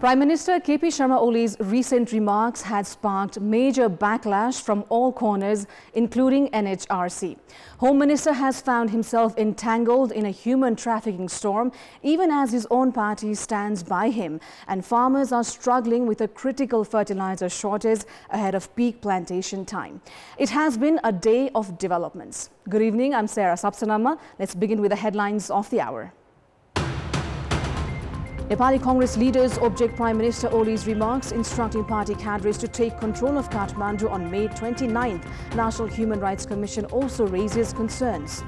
Prime Minister KP Sharma Oli's recent remarks had sparked major backlash from all corners, including NHRC. Home Minister has found himself entangled in a human trafficking storm, even as his own party stands by him, and farmers are struggling with a critical fertilizer shortage ahead of peak plantation time. It has been a day of developments. Good evening, I'm Sapsanamma. Let's begin with the headlines of the hour. Nepali Congress leaders object Prime Minister Oli's remarks instructing party cadres to take control of Kathmandu on May 29th. National Human Rights Commission also raises concerns.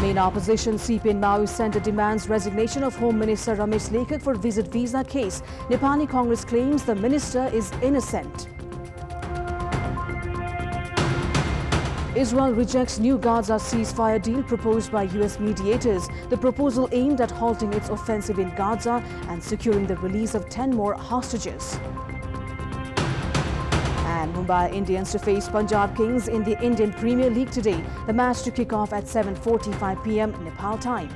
Main opposition CPN Maoist Centre demands resignation of Home Minister Ramesh Lekhak for visit visa case. Nepali Congress claims the minister is innocent. Israel rejects new Gaza ceasefire deal proposed by US mediators. The proposal aimed at halting its offensive in Gaza and securing the release of 10 more hostages. And Mumbai Indians to face Punjab Kings in the Indian Premier League today. The match to kick off at 7:45 p.m. Nepal time.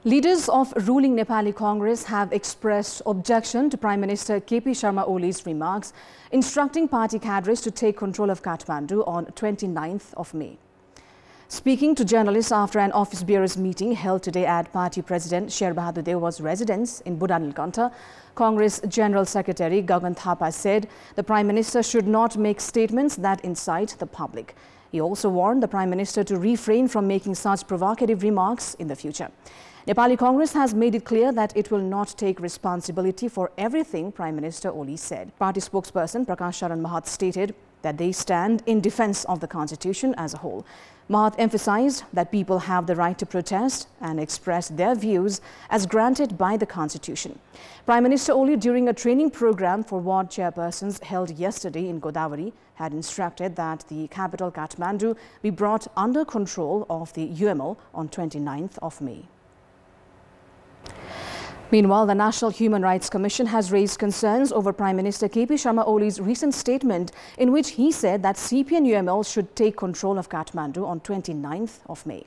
Leaders of ruling Nepali Congress have expressed objection to Prime Minister KP Sharma Oli's remarks, instructing party cadres to take control of Kathmandu on 29th of May. Speaking to journalists after an office bearers meeting held today at Party President Sher Bahadur Dewa's residence in Budanilkanta, Congress General Secretary Gagan Thapa said the Prime Minister should not make statements that incite the public. He also warned the Prime Minister to refrain from making such provocative remarks in the future. Nepali Congress has made it clear that it will not take responsibility for everything Prime Minister Oli said. Party spokesperson Prakash Sharan Mahat stated that they stand in defense of the Constitution as a whole. Mahat emphasized that people have the right to protest and express their views as granted by the Constitution. Prime Minister Oli, during a training program for ward chairpersons held yesterday in Godavari, had instructed that the capital Kathmandu be brought under control of the UML on 29th of May. Meanwhile, the National Human Rights Commission has raised concerns over Prime Minister KP Sharma Oli's recent statement in which he said that CPN-UML should take control of Kathmandu on 29th of May.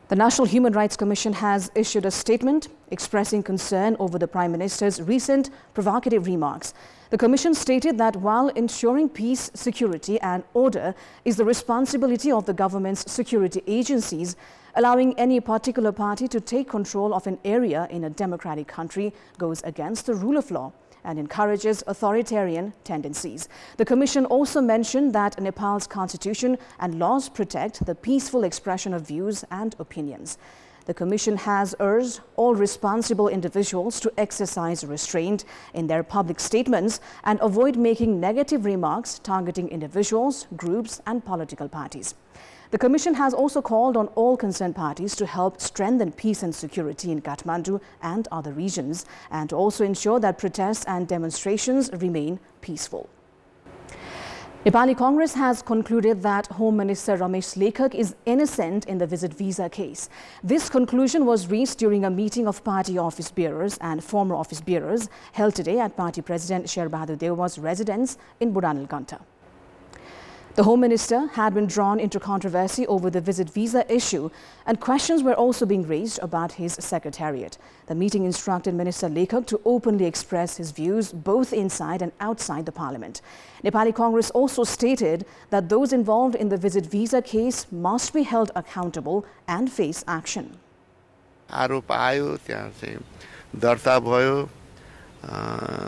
The National Human Rights Commission has issued a statement expressing concern over the Prime Minister's recent provocative remarks. The Commission stated that while ensuring peace, security and order is the responsibility of the government's security agencies, allowing any particular party to take control of an area in a democratic country goes against the rule of law and encourages authoritarian tendencies. The Commission also mentioned that Nepal's constitution and laws protect the peaceful expression of views and opinions. The Commission has urged all responsible individuals to exercise restraint in their public statements and avoid making negative remarks targeting individuals, groups and political parties. The Commission has also called on all concerned parties to help strengthen peace and security in Kathmandu and other regions, and to also ensure that protests and demonstrations remain peaceful. Nepali Congress has concluded that Home Minister Ramesh Lekhak is innocent in the visit visa case. This conclusion was reached during a meeting of party office bearers and former office bearers held today at Party President Sher Bahadur Dewa's residence in Budanilkanta. The Home Minister had been drawn into controversy over the visit visa issue, and questions were also being raised about his secretariat. The meeting instructed Minister Lekhak to openly express his views both inside and outside the parliament. Nepali Congress also stated that those involved in the visit visa case must be held accountable and face action. आरोप आयो त्यहाँ चाहिँ दर्ता भयो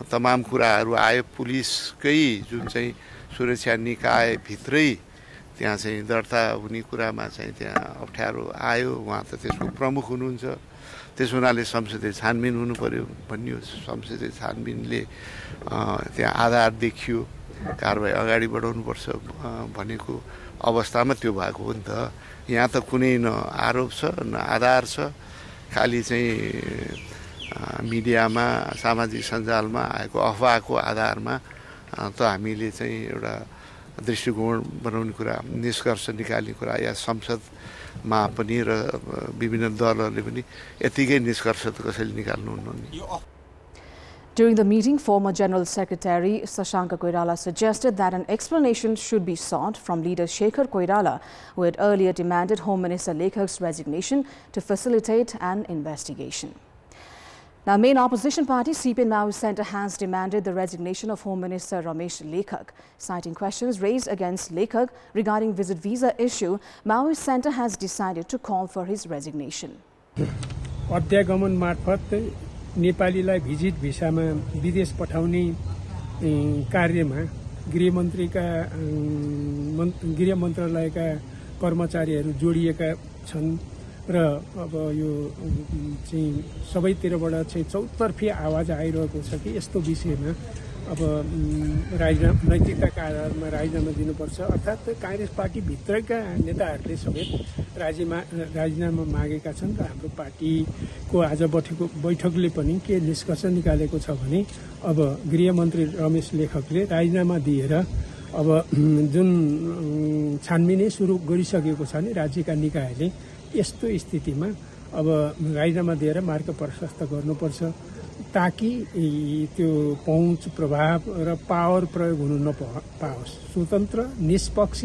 तमाम कुराहरू आयो पुलिसकै जुन चाहिँ सुरक्षा निकाय भित्रै त्यहाँ चाहिँ दर्ता हुने कुरामा चाहिँ त्यहाँ अप्ठ्यारो आयो उहाँ त त्यसको प्रमुख हुनुहुन्छ त्यस हुनाले संसदीय छानबिन हुनु पर्यो भनियो संसदीय छानबिनले त्यहाँ आधार देखियो कारबाही अगाडि बढाउनु पर्छ भनेको अवस्थामा त्यो भएको हो नि त यहाँ त कुनै न आरोप छ न आधार छ खाली चाहिँ मिडियामा सामाजिक सञ्जालमा आएको अफवाहको आधारमा त हामीले चाहिँ एउटा दृष्टिकोण बनाउने कुरा निष्कर्ष निकाल्ने कुरा या संसदमा पनि र विभिन्न दलहरूले पनि यतिकै निष्कर्ष त कसैले निकाल्नुहुन्न नि। During the meeting, former General Secretary Sashanka Koirala suggested that an explanation should be sought from leader Shekhar Koirala, who had earlier demanded Home Minister Lekhak's resignation to facilitate an investigation. Now, main opposition party CPN Maoist Centre has demanded the resignation of Home Minister Ramesh Lekhak. Citing questions raised against Lekhak regarding visit visa issue, Maoist Centre has decided to call for his resignation. अध्यागमन मार्फत नेपालीलाई visit भिसामा विदेश पठाउने कार्यमा गृह मन्त्रालयका कर्मचारीहरू जोडिएका छन् र अब यो चाहिँ सबैतिरबाट चाहिँ चौतर्फी आवाज आइरहेको छ कि यस्तो विषयमा अब नैतिकताका आधारमा राजीनामा दिनुपर्छ अर्थात् कांग्रेस पार्टी भित्रका नेताहरूले समेत राजीनामा मागेका छन् र हाम्रो पार्टीको आज बैठकले पनि के निष्कर्ष निकालेको छ भने अब गृहमन्त्री रमेश लेखकले राजीनामा दिएर अब जुन छानबिनै सुरु गरिसकेको छ नि राज्यका निकायले यस्तो स्थितिमा अब राजीनामा दिएर मार्ग प्रशस्त गर्नुपर्छ ताकि त्यो पहुँच प्रभाव र पावर प्रयोग हुन नपाओस् स्वतन्त्र निष्पक्ष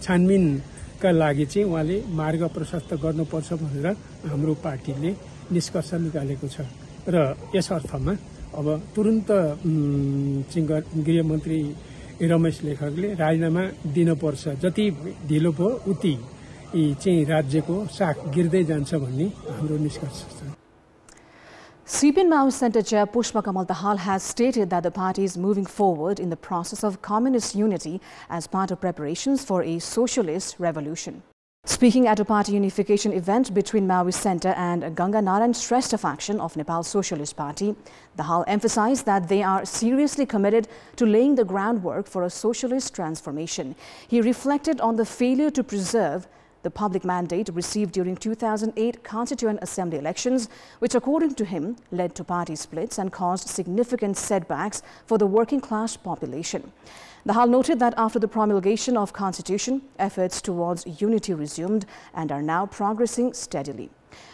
छानबिनका लागि चाहिँ उहाँले मार्ग प्रशस्त गर्नुपर्छ भनेर हाम्रो पार्टीले निष्कर्ष निकालेको छ र यस अर्थमा अब तुरुन्त गृहमन्त्री रमेश लेखकले राजीनामा दिनुपर्छ जति ढिलो भयो उति चाहिँ राज्यको साख गिर्दै जान्छ भन्ने हाम्रो निष्कर्ष छ CPN Maoist Centre Chair Pushpa Kamal Dahal has stated that the party is moving forward in the process of communist unity as part of preparations for a socialist revolution. Speaking at a party unification event between Maoist Centre and Ganga Narayan Shrestha faction of Nepal Socialist Party, Dahal emphasized that they are seriously committed to laying the groundwork for a socialist transformation. He reflected on the failure to preserve the public mandate received during 2008 Constituent Assembly elections, which according to him led to party splits and caused significant setbacks for the working class population. Dahal noted that after the promulgation of Constitution, efforts towards unity resumed and are now progressing steadily.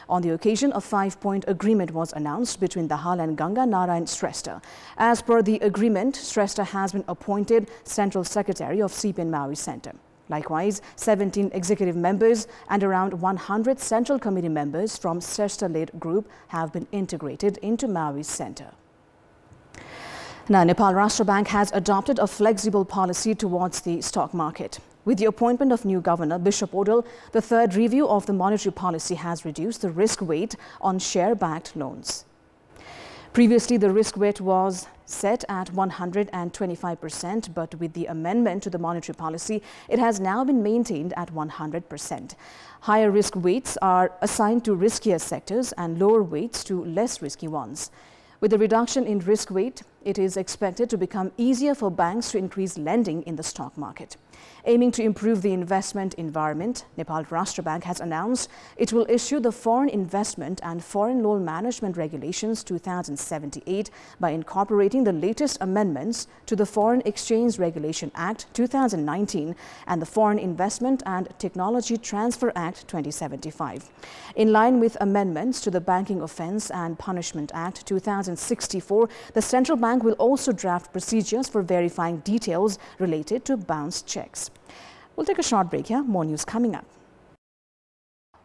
On the occasion, a 5-point agreement was announced between Dahal and Ganga Narayan Shrestha. As per the agreement, Shrestha has been appointed Central Secretary of CPN Maoist Centre. Likewise, 17 executive members and around 100 Central Committee members from Shrestha-led group have been integrated into Maoist Centre. Now, Nepal Rashtra Bank has adopted a flexible policy towards the stock market. With the appointment of new governor, Bishop Odal, the third review of the monetary policy has reduced the risk weight on share-backed loans. Previously, the risk weight was set at 125%, but with the amendment to the monetary policy, it has now been maintained at 100%. Higher risk weights are assigned to riskier sectors and lower weights to less risky ones. With the reduction in risk weight, it is expected to become easier for banks to increase lending in the stock market. Aiming to improve the investment environment, Nepal Rashtra Bank has announced it will issue the Foreign Investment and Foreign Loan Management Regulations 2078 by incorporating the latest amendments to the Foreign Exchange Regulation Act 2019 and the Foreign Investment and Technology Transfer Act 2075. In line with amendments to the Banking Offence and Punishment Act 2064, the Central Bank will also draft procedures for verifying details related to bounced checks. We'll take a short break here. More news coming up.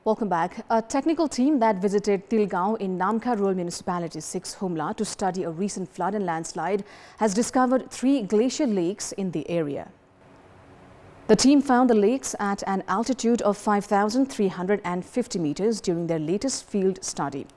Welcome back. A technical team that visited Tilgaon in Namkha Rural Municipality 6, Humla, to study a recent flood and landslide has discovered 3 glacier lakes in the area. The team found the lakes at an altitude of 5,350 meters during their latest field study.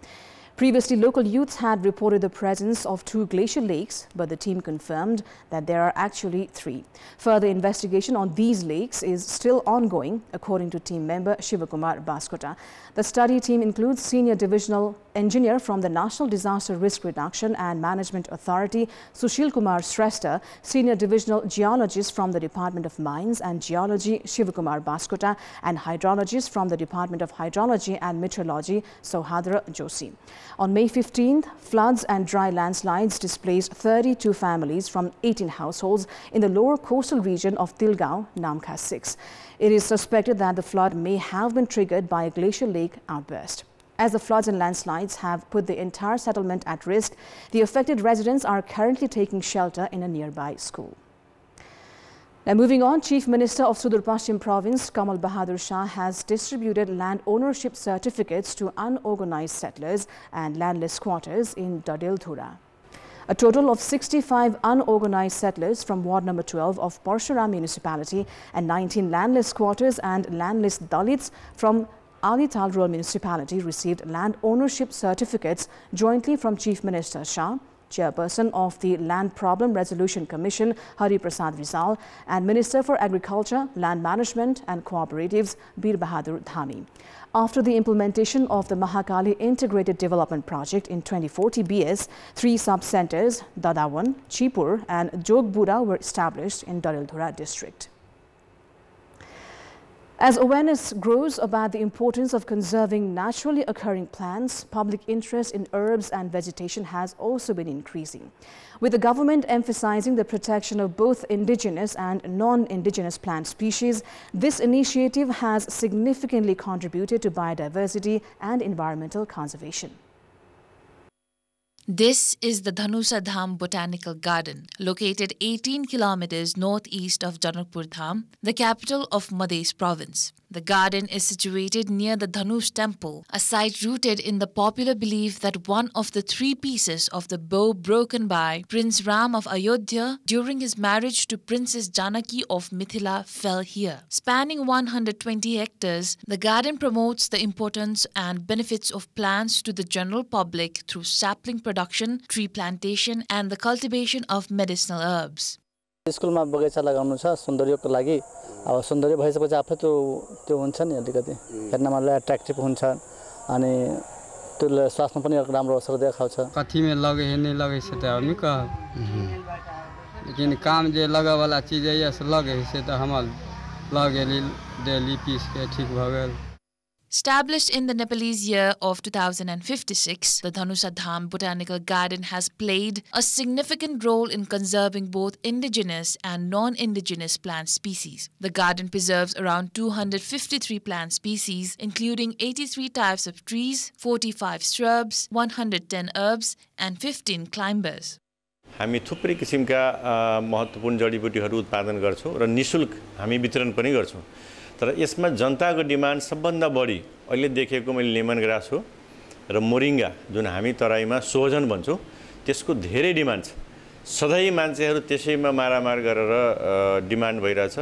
Previously, local youths had reported the presence of 2 glacier lakes, but the team confirmed that there are actually 3. Further investigation on these lakes is still ongoing, according to team member Shivakumar Baskota. The study team includes Senior Divisional Engineer from the National Disaster Risk Reduction and Management Authority, Sushil Kumar Shrestha, Senior Divisional Geologist from the Department of Mines and Geology, Shivakumar Baskota, and hydrologist from the Department of Hydrology and Meteorology, Sohadra Joshi. On May 15th, floods and dry landslides displaced 32 families from 18 households in the lower coastal region of Tilgaon, Namkha 6. It is suspected that the flood may have been triggered by a glacial lake outburst. As the floods and landslides have put the entire settlement at risk, the affected residents are currently taking shelter in a nearby school. Now moving on, Chief Minister of Sudur Pashchim Province, Kamal Bahadur Shah, has distributed land ownership certificates to unorganized settlers and landless squatters in Dadil-Dhura. A total of 65 unorganized settlers from Ward number 12 of Parshuram Municipality and 19 landless squatters and landless Dalits from Alital Rural Municipality received land ownership certificates jointly from Chief Minister Shah, Chairperson of the Land Problem Resolution Commission, Hari Prasad Rizal, and Minister for Agriculture, Land Management and Cooperatives, Bir Bahadur Dhami. After the implementation of the Mahakali Integrated Development Project in 2040 BS, 3 sub-centers, Dadawan, Chipur and Jogbura were established in Dadil-Dhura district. As awareness grows about the importance of conserving naturally occurring plants, public interest in herbs and vegetation has also been increasing. With the government emphasizing the protection of both indigenous and non-indigenous plant species, this initiative has significantly contributed to biodiversity and environmental conservation. This is the Dhanusa Dham Botanical Garden, located 18 kilometers northeast of Janakpur Dham, the capital of Madhya Province. The garden is situated near the Dhanush temple, a site rooted in the popular belief that one of the 3 pieces of the bow broken by Prince Ram of Ayodhya during his marriage to Princess Janaki of Mithila fell here. Spanning 120 hectares, the garden promotes the importance and benefits of plants to the general public through sapling production, tree plantation, and the cultivation of medicinal herbs. स्कुलमा बगैँचा लगाउनु छ सौन्दर्यको लागि अब सौन्दर्य भइसकेपछि आफै त्यो हुन्छ नि अलिकति हेर्नमा एट्र्याक्टिभ हुन्छ अनि त्यसले स्वास्थ्यमा पनि राम्रो असर देखाउँछ कथीमे लगे है नहीं लगे से त हामी कह लेकिन काम जे लगा वाला चीज है से लगे से त हमर लगे डेली पीस के ठीक भ गेल. Established in the Nepalese year of 2056, the Dhanusa Dham Botanical Garden has played a significant role in conserving both indigenous and non-indigenous plant species. The garden preserves around 253 plant species, including 83 types of trees, 45 shrubs, 110 herbs, and 15 climbers. हामी थुप्रै किसिमका महत्त्वपूर्ण जडीबुटीहरू उत्पादन गर्छौं र निशुल्क हामी वितरण पनि गर्छौं. तर यसमा जनताको डिमान्ड सबभन्दा बढी अहिले देखेको मैले लेमन ग्रास हो र मोरिंगा जुन हामी तराईमा सोजन भन्छौं त्यसको धेरै डिमान्ड छ. सधैँ मान्छेहरू त्यसैमा मारामार गरेर डिमान्ड भइरहेछ.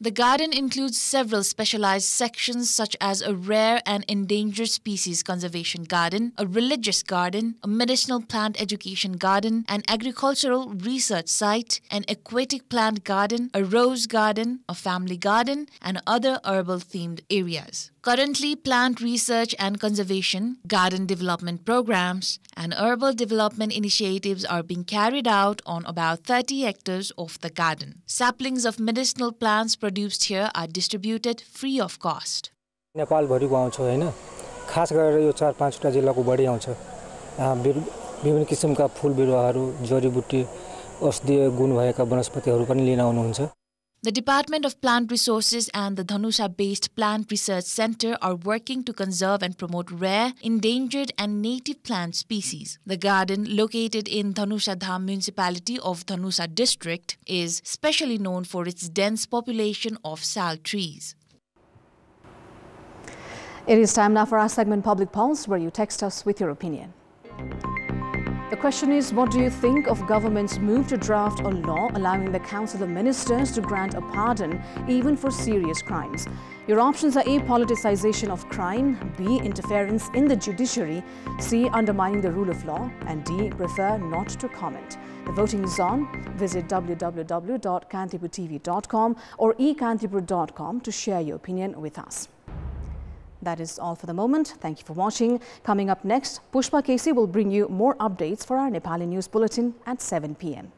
The garden includes several specialized sections such as a rare and endangered species conservation garden, a religious garden, a medicinal plant education garden, an agricultural research site, an aquatic plant garden, a rose garden, a family garden, and other herbal-themed areas. Currently, plant research and conservation, garden development programs, and herbal development initiatives are being carried out on about 30 hectares of the garden. Saplings of medicinal plants produced here are distributed free of cost. Nepal भरिको आउँछ हैन, खास गरेर यो 4-5 वटा जिल्लाको बढी आउँछ. विभिन्न किसिमका फूल बिरुवाहरू, जडीबुटी, औषधीय गुण भएका वनस्पतिहरू पनि लिन आउनुहुन्छ. The Department of Plant Resources and the Dhanusa-based Plant Research Center are working to conserve and promote rare, endangered and native plant species. The garden, located in Dhanusa Dham municipality of Dhanusa district, is specially known for its dense population of sal trees. It is time now for our segment Public Pulse, where you text us with your opinion. The question is, what do you think of government's move to draft a law allowing the Council of Ministers to grant a pardon even for serious crimes? Your options are A. Politicization of crime, B. Interference in the judiciary, C. Undermining the rule of law, and D. Prefer not to comment. The voting is on. Visit www.kantipurtv.com or ekantipur.com to share your opinion with us. That is all for the moment. Thank you for watching. Coming up next, Pushpa Kesi will bring you more updates for our Nepali News Bulletin at 7 p.m.